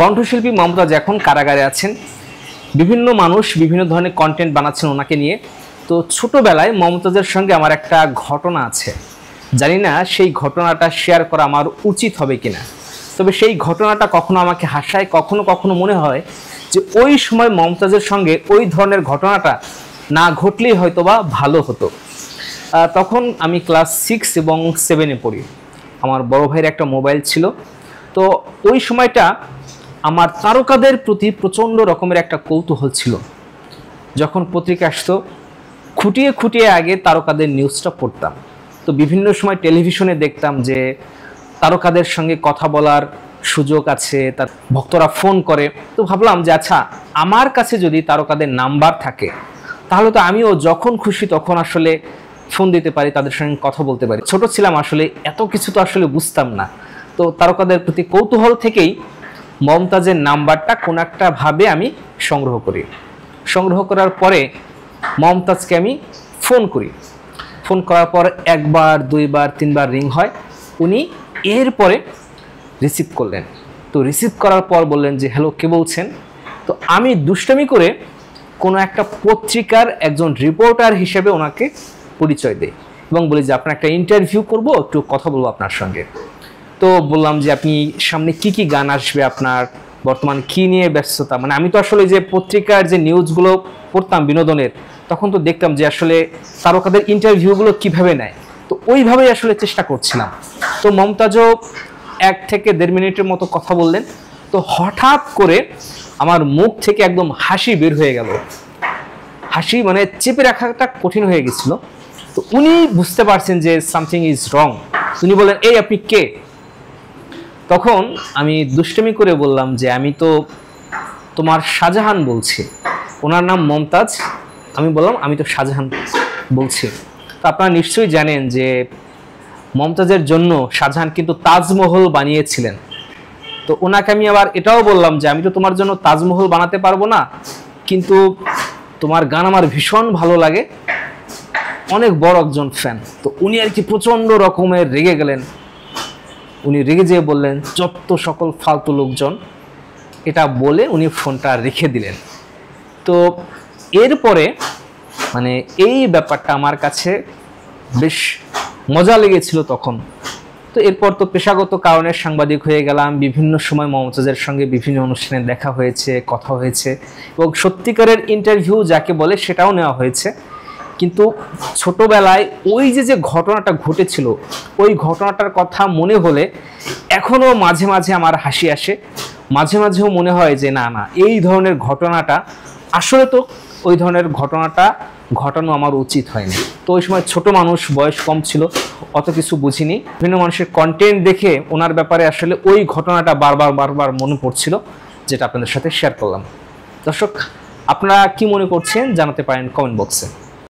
কণ্ঠশিল্পী মমতাজ এখন কারাগারে আছেন। বিভিন্ন মানুষ বিভিন্ন ধরনের কন্টেন্ট বানাচ্ছেন ওনাকে নিয়ে। তো ছোটবেলায় মমতাজের সঙ্গে আমার একটা ঘটনা আছে, জানি না সেই ঘটনাটা শেয়ার করা আমার উচিত হবে কিনা। তবে সেই ঘটনাটা কখনো আমাকে হাসায়, কখনো কখনো মনে হয় যে ওই সময় মমতাজের সঙ্গে ওই ধরনের ঘটনাটা না ঘটলেই হয়তো বা ভালো হতো। তখন আমি ক্লাস 6 এবং 7-এ পড়ি। আমার বড় ভাইয়ের একটা মোবাইল ছিল। তো ওই সময়টা আমার তারকাদের প্রতি প্রচণ্ড রকমের একটা কৌতূহল ছিল। যখন পত্রিকা আসতো খুঁটিয়ে খুঁটিয়ে আগে তারকাদের নিউজটা পড়তাম। তো বিভিন্ন সময় টেলিভিশনে দেখতাম যে তারকাদের সঙ্গে কথা বলার সুযোগ আছে, তার ভক্তরা ফোন করে। তো ভাবলাম যে আচ্ছা, আমার কাছে যদি তারকাদের নাম্বার থাকে তাহলে তো আমিও যখন খুশি তখন আসলে ফোন দিতে পারি, তাদের সঙ্গে কথা বলতে পারি। ছোট ছিলাম, আসলে এত কিছু তো আসলে বুঝতাম না। তো তারকাদের প্রতি কৌতূহল থেকেই মমতাজের নাম্বারটা কোনো একটা ভাবে আমি সংগ্রহ করি। সংগ্রহ করার পরে মমতাজকে আমি ফোন করি। ফোন করার পর একবার, দুইবার, তিনবার রিং হয়। উনি এরপরে রিসিভ করলেন। তো রিসিভ করার পর বললেন যে হ্যালো, কে বলছেন? তো আমি দুষ্টামি করে কোনো একটা পত্রিকার একজন রিপোর্টার হিসেবে ওনাকে পরিচয় দেই এবং বলি যে আপনার একটা ইন্টারভিউ করব, একটু কথা বলবো আপনার সঙ্গে। তো বললাম যে আপনি সামনে কি কি গান আসবে, আপনার বর্তমান কি নিয়ে ব্যস্ততা। মানে আমি তো আসলে যে পত্রিকার যে নিউজগুলো পড়তাম বিনোদনের, তখন তো দেখতাম যে আসলে তারকাদের ইন্টারভিউগুলো কিভাবে নেয়। তো ওইভাবেই আসলে চেষ্টা করছিলাম। তো মমতাজও 1 থেকে 1.5 মিনিটের মতো কথা বললেন। তো হঠাৎ করে আমার মুখ থেকে একদম হাসি বের হয়ে গেল। হাসি মানে চেপে রাখাটা কঠিন হয়ে গেছিল। তো উনি বুঝতে পারছেন যে সামথিং ইজ রং। উনি বললেন, এই আপনি কে? তখন আমি দুষ্টমি করে বললাম যে আমি তো তোমার শাহজাহান বলছি। ওনার নাম মমতাজ। আমি বললাম আমি তো শাহজাহান বলছি। তো আপনারা নিশ্চয়ই জানেন যে মমতাজের জন্য শাহজাহান কিন্তু তাজমহল বানিয়েছিলেন। তো ওনাকে আমি আবার এটাও বললাম যে আমি তো তোমার জন্য তাজমহল বানাতে পারবো না, কিন্তু তোমার গান আমার ভীষণ ভালো লাগে, অনেক বড় একজন ফ্যান। তো উনি আর কি প্রচণ্ড রকমের রেগে গেলেন। উনি রেগে যেয়ে বললেন, যত সকল ফালতু লোকজন, এটা বলে উনি ফোনটা রেখে দিলেন। তো এরপরে মানে এই ব্যাপারটা আমার কাছে বেশ মজা লেগেছিল তখন। তো এরপর তো পেশাগত কারণে সাংবাদিক হয়ে গেলাম। বিভিন্ন সময় মমতাজের সঙ্গে বিভিন্ন অনুষ্ঠানে দেখা হয়েছে, কথা হয়েছে এবং সত্যিকারের ইন্টারভিউ যাকে বলে সেটাও নেওয়া হয়েছে। কিন্তু ছোটবেলায় ওই যে ঘটনাটা ঘটেছিল, ওই ঘটনাটার কথা মনে হলে এখনও মাঝে মাঝে আমার হাসি আসে। মাঝে মাঝেও মনে হয় যে না না, এই ধরনের ঘটনাটা আসলে তো ওই ধরনের ঘটনাটা ঘটানো আমার উচিত হয়নি। তো ওই সময় ছোট মানুষ, বয়স কম ছিল, অত কিছু বুঝিনি। বিভিন্ন মানুষের কন্টেন্ট দেখে ওনার ব্যাপারে আসলে ওই ঘটনাটা বারবার মনে পড়ছিল, যেটা আপনাদের সাথে শেয়ার করলাম। দর্শক, আপনারা কি মনে করছেন জানাতে পারেন কমেন্ট বক্সে।